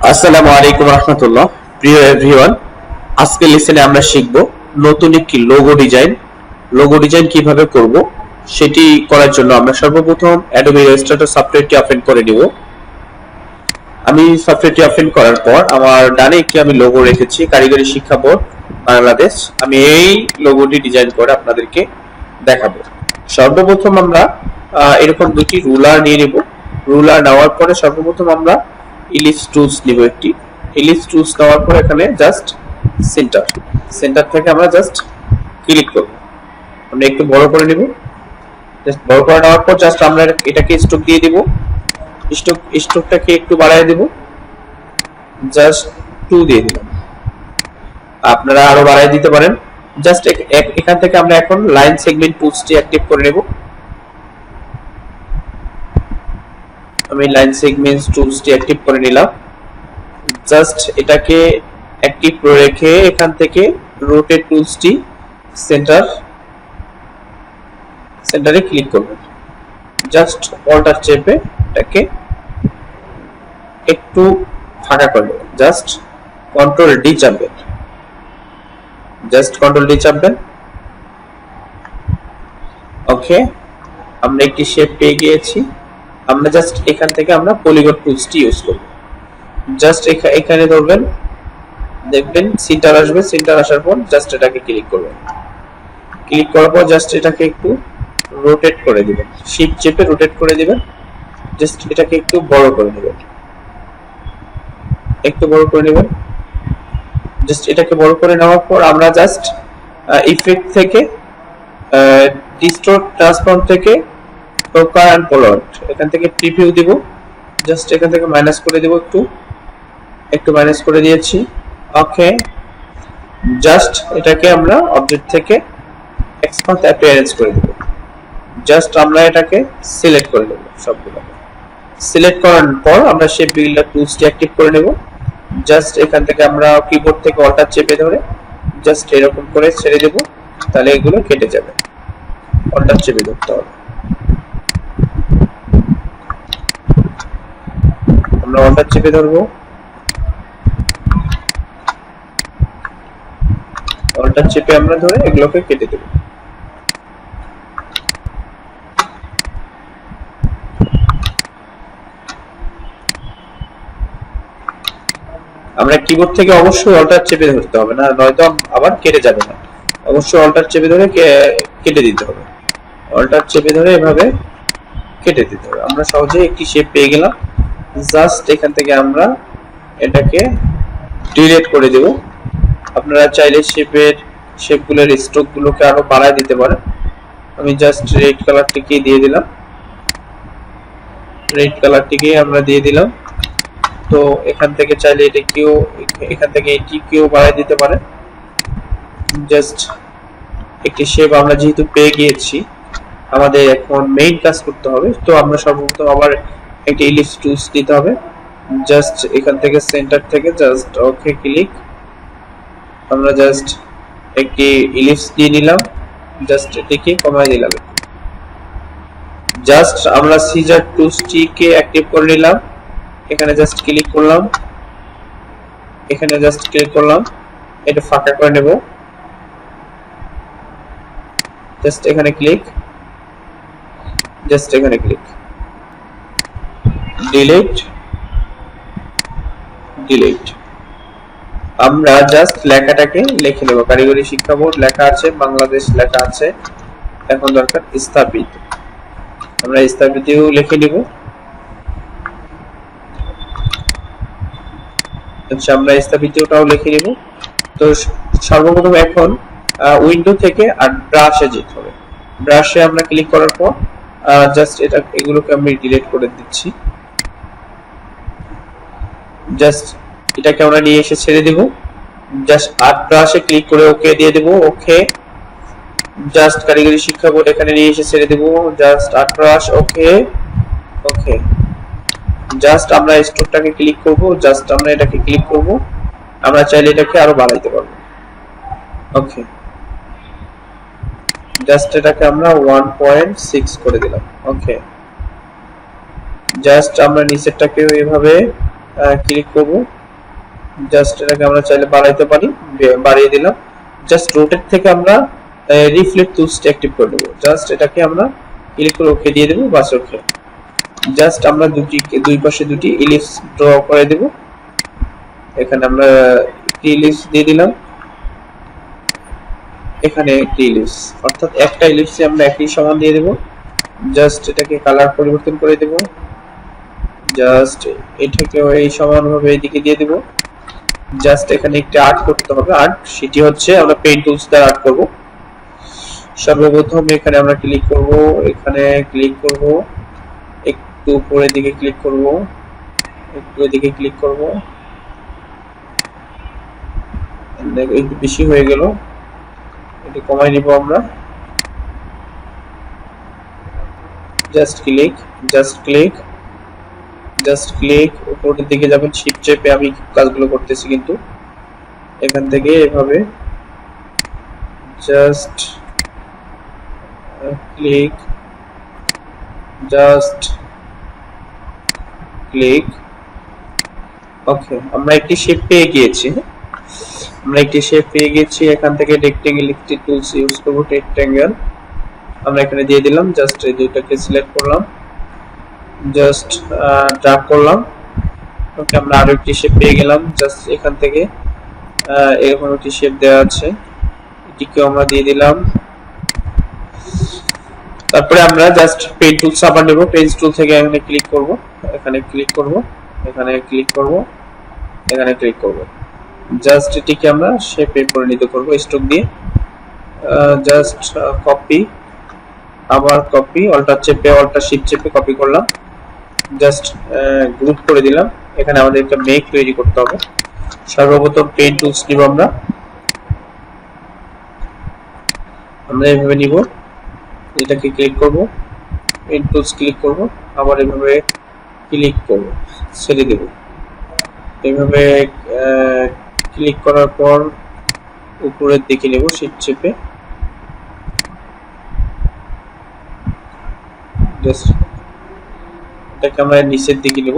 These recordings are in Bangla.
আসসালামু আলাইকুম রহমতুল্লাহ। প্রিয় এভরিওয়ান, আজকের লেসনে আমরা শিখব নতুন একটি লোগো ডিজাইন কিভাবে করব। সেটি করার জন্য আমরা সর্বপ্রথম অ্যাডোবি ইলাস্ট্রেটর সফটওয়্যারটি ওপেন করে নিব। আমি সফটওয়্যারটি ওপেন করার পর আমার ডানে একটি আমি লোগো রেখেছি, কারিগরি শিক্ষা বোর্ড বাংলাদেশ। আমি এই লোগোটি ডিজাইন করে আপনাদেরকে দেখাবো। সর্বপ্রথম আমরা এরকম দুটি রুলার নিয়ে নেব। রুলার নেওয়ার পরে সর্বপ্রথম আমরা ইলিপস টুলস নিব একটি। ইলিপস টুলস নেওয়ার পর এখানে জাস্ট সেন্টার থেকে আমরা জাস্ট ক্লিক করব। আমরা একটু বড় করে নিব। জাস্ট বড় করে নেওয়ার পর জাস্ট আমরা এটাকে স্ট্রোক দিয়ে দিব। স্ট্রোকটাকে একটু বাড়ায় দেব, জাস্ট 2 দিয়ে দিলাম। আপনারা আরো বাড়ায় দিতে পারেন। জাস্ট এখান থেকে আমরা এখন লাইন সেগমেন্ট টুলসটি অ্যাক্টিভ করে নেব। আমি লাইন সেগমেন্টস টুলসটি অ্যাক্টিভ করে নিলাম। জাস্ট এটাকে অ্যাক্টিভ করে রেখে এখান থেকে রোটেট টুলসটি সেন্টারে ক্লিক করবেন। জাস্ট অল্টার চেপে এটাকে একটু ফাঁকা করবেন। জাস্ট কন্ট্রোল ডি চাপবেন। ওকে, আমরা একটি শেপ পেয়ে গিয়েছি। আমরা জাস্ট এখান থেকে আমরা পলিগন টুলসটি ইউজ করব। জাস্ট এখানে ধরবেন, দেখবেন সেন্টার আসবে। সেন্টার আসার পর জাস্ট এটাকে ক্লিক করবেন। ক্লিক করার পর জাস্ট এটাকে একটু রোটেট করে দিবেন। শিফট চেপে রোটেট করে দিবেন। জাস্ট এটাকে একটু বড় করে নেবেন। জাস্ট এটাকে বড় করে নেওয়ার পর আমরা জাস্ট ইফেক্ট থেকে ডিস্টোর্ট ট্রান্সফর্ম থেকে টোকা এন্ড পোলার এখান থেকে প্রিভিউ দিব। জাস্ট এখান থেকে মাইনাস করে দেব, একটু মাইনাস করে দিয়েছি। ওকে, জাস্ট এটাকে আমরা অবজেক্ট থেকে এক্সপান্ড অ্যাপিয়ারেন্স করে দেব। জাস্ট আমরা এটাকে সিলেক্ট করে নেব। সবগুলো সিলেক্ট করার পর আমরা শেপ বিল্ডার টুলসটি অ্যাক্টিভ করে নেব। জাস্ট এখান থেকে আমরা কিবোর্ড থেকে অল্টার চেপে ধরে জাস্ট এরকম করে ছেড়ে দেব, তাহলে এগুলো কেটে যাবে। অল্টার চেপে ধরতে হবে। আমরা অল্টার চেপে ধরবো। অল্টার চেপে আমরা ধরে এগুলোকে কেটে দেব। আমরা কিবোর্ড থেকে অবশ্যই অল্টার চেপে ধরতে হবে, না নয়তো আবার কেটে যাবে না। অবশ্যই অল্টার চেপে ধরে কেটে দিতে হবে। অল্টার চেপে ধরে এভাবে কেটে দিতে হবে। আমরা সহজে একটি শেপ পেয়ে গেলাম। জাস্ট এখান থেকে আমরা এটাকে ডিলিট করে দেব। আপনারা চাইলে শেপগুলোর স্ট্রোকগুলোকে আরো বাড়ায় দিতে পারেন। আমি জাস্ট রেড কালারটিকে দিয়ে দিলাম। তো এখান থেকে চাইলে এটিকেও বাড়ায় দিতে পারেন। জাস্ট একটি শেপ আমরা যেহেতু পেয়ে গিয়েছি, আমাদের এখন মেইন কাজ করতে হবে। তো আমরা সর্বপ্রথম আবার একটি ইলিপস টুলস দিতে হবে। জাস্ট এখান থেকে সেন্টার থেকে জাস্ট ওকে ক্লিক। আমরা জাস্ট একটি ইলিপস দিয়ে নিলাম। জাস্ট এটিকে কমায় দিলাম। জাস্ট আমরা সিজার টুলসটিকে অ্যাক্টিভ করে নিলাম। এখানে জাস্ট ক্লিক করলাম। এটা ফাঁকা করে নেব। জাস্ট এখানে ক্লিক। ডিলিট। আমরা জাস্ট লেখাটাকে লিখে নেব। কারিগরি শিক্ষা বোর্ড লেখা আছে, বাংলাদেশ লেখা আছে। এখন দরকার স্থাপিত। আমরা স্থাপিতও লিখে নিব। আচ্ছা, আমরা স্থাপিতটাও লিখে নিব। তো সর্বপ্রথম এখন উইন্ডো থেকে আর ব্রাশে যেতে হবে। ব্রাশে আমরা ক্লিক করার পর জাস্ট এগুলোকে আমি ডিলিট করে দিচ্ছি। জাস্ট এটাকে আমরা নিয়ে এসে ছেড়ে দেব। জাস্ট আর্ট ব্রাশে ক্লিক করে ওকে দিয়ে দেব। ওকে, জাস্ট কারিগরি শিক্ষা বোর্ড এখানে নিয়ে এসে ছেড়ে দেব। Just art brush. Okay, just আমরা স্ট্রোকটাকে ক্লিক করব। আমরা চাইলে এটাকে আরো বাড়াইতে পারবো। ওকে, জাস্ট এটাকে আমরা 1.6 করে দিলাম। ওকে, জাস্ট আমরা নিচেরটাকে এভাবে ক্লিক করব, জাস্ট এটাকে আমরা চাইলে বাড়াইতে পারি, বাড়িয়ে দিলাম। জাস্ট রোটেট থেকে আমরা রিফ্লেক্ট টুলসটা অ্যাক্টিভ করে দেবো। জাস্ট এটাকে আমরা ক্লিক করে ওকে দিয়ে দেবো, বাস ওকে। জাস্ট আমরা দুই পাশে দুটি ইলিপস ড্র করে দেব। এখানে আমরা একটি ইলিপস দিয়ে দিলাম, এখানে একটি ইলিপস, অর্থাৎ একটা ইলিপসে আমরা একই সমান দিয়ে দেব। জাস্ট এটাকে কালার পরিবর্তন করে দেব, জাস্ট এটাকেও এই সমানভাবে এদিকে দিয়ে দেব। জাস্ট এখানে একটা আর্ট করতে হবে, আর্ট সেটি হচ্ছে আমরা পেইন্ট টুলস দ্বারা আর্ট করব। সর্বপ্রথম এখানে আমরা ক্লিক করব, এখানে ক্লিক করব, একটু উপরের দিকে ক্লিক করব, একটু এদিকে ক্লিক করব, একটু বেশি হয়ে গেল, এটি কমাই নিব আমরা। Just click, just click, just click, উপরের দিকে যাবেন, শিফট চেপে আমি কাজগুলো করতেছি কিন্তু এখান থেকে এভাবে জাস্ট ক্লিক, জাস্ট ক্লিক, ওকে। আমরা একটি শেপ পেয়ে গিয়েছি, এখান থেকে রেক্টেঙ্গেল একটি টুলস ইউজ করব, রেক্টেঙ্গেল আমরা এখানে দিয়ে দিলাম। জাস্ট এই দুটোকে সিলেক্ট করলাম, জাস্ট ড্র্যাগ করলাম, ওকে। আমরা আরো একটি শেপ পেয়ে গেলাম, জাস্ট এখান থেকে এরকম একটি শেপ দেওয়া আছে, এটিকে আমরা দিয়ে দিলাম। তারপরে আমরা জাস্ট পেইন্ট টুলস আবার নেব, পেইন্ট টুল থেকে এখানে ক্লিক করব, এখানে ক্লিক করব, এখানে ক্লিক করব, এখানে ক্লিক করব। জাস্ট এটিকে আমরা শেপে পরিণত করব স্ট্রোক দিয়ে। জাস্ট কপি, আবার কপি, অল্টার চেপে, অল্টার শিফট চেপে কপি করলাম, জাস্ট গ্রুপ করে দিলাম। এখানে আমাদের একটা মেঘ তৈরি করতে হবে। সর্বপ্রথম পেইন্ট টুলস নিব, আমরা এইভাবে নিব, এটাকে ক্লিক করব, পেইন্ট টুলস ক্লিক করব, আবার এভাবে ক্লিক করব, ছেড়ে দেব। এইভাবে ক্লিক করার পর উপরের দিকে নেব শিফট চেপে, জাস্ট এটাকে আমরা নিচের দিকে নেব,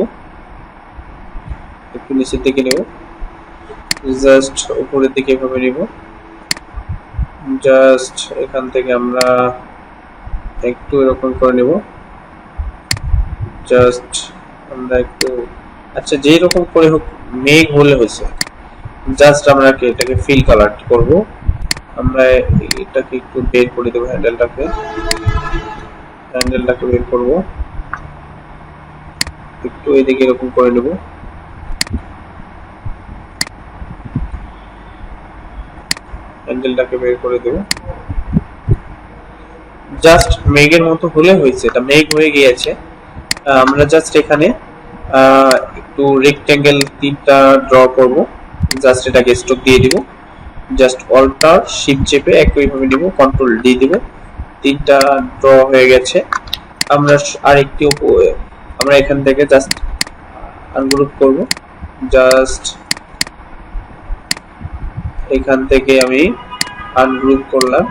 একটু নিচের দিকে নেব, জাস্ট উপরের দিকে এভাবে নেব। জাস্ট এখান থেকে আমরা একটু এরকম করে নেব, জাস্ট আমরা একটু, আচ্ছা যেই রকম করে হোক, মেঘ হলে হয়েছে। জাস্ট আমরা এটাকে ফিল কালার করব, আমরা এটাকে একটু বের করে দেব, হ্যান্ডেলটাকে বের করব, একটু এদিকে এরকম করে নেব, হ্যান্ডেলটাকে বের করে দেব। জাস্ট মেঘের মতো হলে হয়েছে, এটা মেঘ হয়ে গিয়েছে। আমরা জাস্ট এখানে একটু রেক্টেঙ্গেল তিনটা ড্র করব, জাস্ট এটাকে স্ট্রোক দিয়ে দিব, জাস্ট অল্টার শিফট চেপে একইভাবে নিব, কন্ট্রোল ডি দিব, তিনটা ড্র হয়ে গেছে। আমরা আরেকটি আমরা এখান থেকে জাস্ট আনগ্রুপ করব, জাস্ট এখান থেকে আমি আনগ্রুপ করলাম,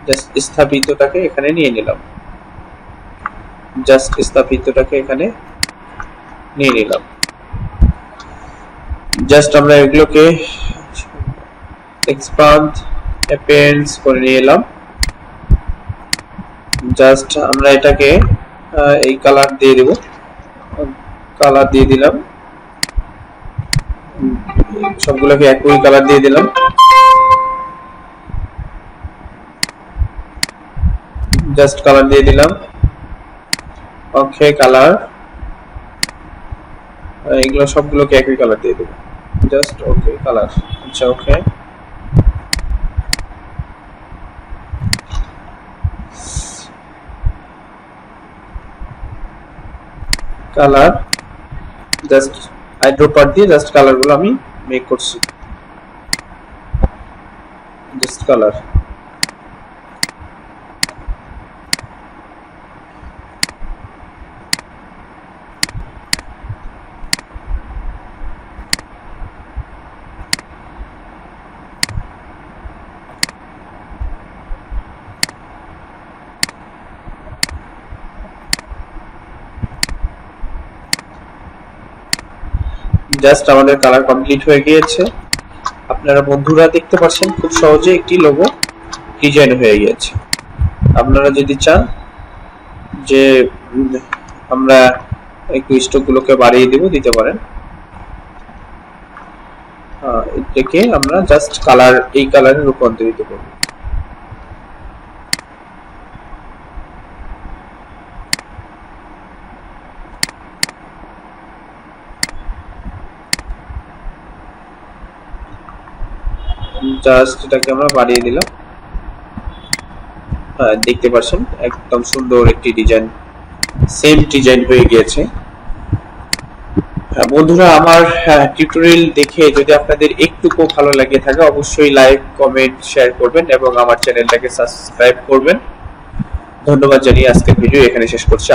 জাস্ট স্থাপিতটাকে এখানে নিয়ে নিলাম, জাস্ট স্থাপিতটাকে এখানে নিয়ে নিলাম। জাস্ট আমরা এগুলোকে এক্সপান্ড অ্যাপিয়ারেন্স করে নিয়ে এলাম। জাস্ট আমরা এটাকে এই কালার দিয়ে দেব, কালার দিয়ে দিলাম, সবগুলোকে একই কালার দিয়ে দিলাম। জাস্ট কালার দিয়ে দিলাম, ওকে। কালার, এগুলো সবগুলোকে একই কালার দিয়ে দেব, জাস্ট ওকে কালার, আচ্ছা ওকে। কালার, জাস্ট আইড্রোপার দিয়ে জাস্ট কালারগুলো আমি মেক করছি, জাস্ট কালার। জাস্ট আমাদের কালার কমপ্লিট হয়ে গিয়েছে। আপনারা বন্ধুরা দেখতে পাচ্ছেন খুব সহজে একটি লোগো ডিজাইন হয়ে গিয়েছে। আপনারা যদি চান যে আমরা একটু স্ট্রোকগুলোকে বাড়িয়ে দিতে পারেন। এটাকে আমরা জাস্ট কালার, এই কালারে রূপান্তরিত করব। জাস্ট এটাকে আমরা বাড়িয়ে দিলাম। দেখতে পাচ্ছেন একদম সুন্দর একটি ডিজাইন, সেম ডিজাইন হয়ে গিয়েছে। বন্ধুরা, আমার টিউটোরিয়াল দেখে যদি আপনাদের একটুকু ভালো লাগে থাকে অবশ্যই লাইক, কমেন্ট, শেয়ার করবেন এবং আমার চ্যানেলটাকে সাবস্ক্রাইব করবেন। ধন্যবাদ জানিয়ে আজকের ভিডিও এখানে শেষ করছি।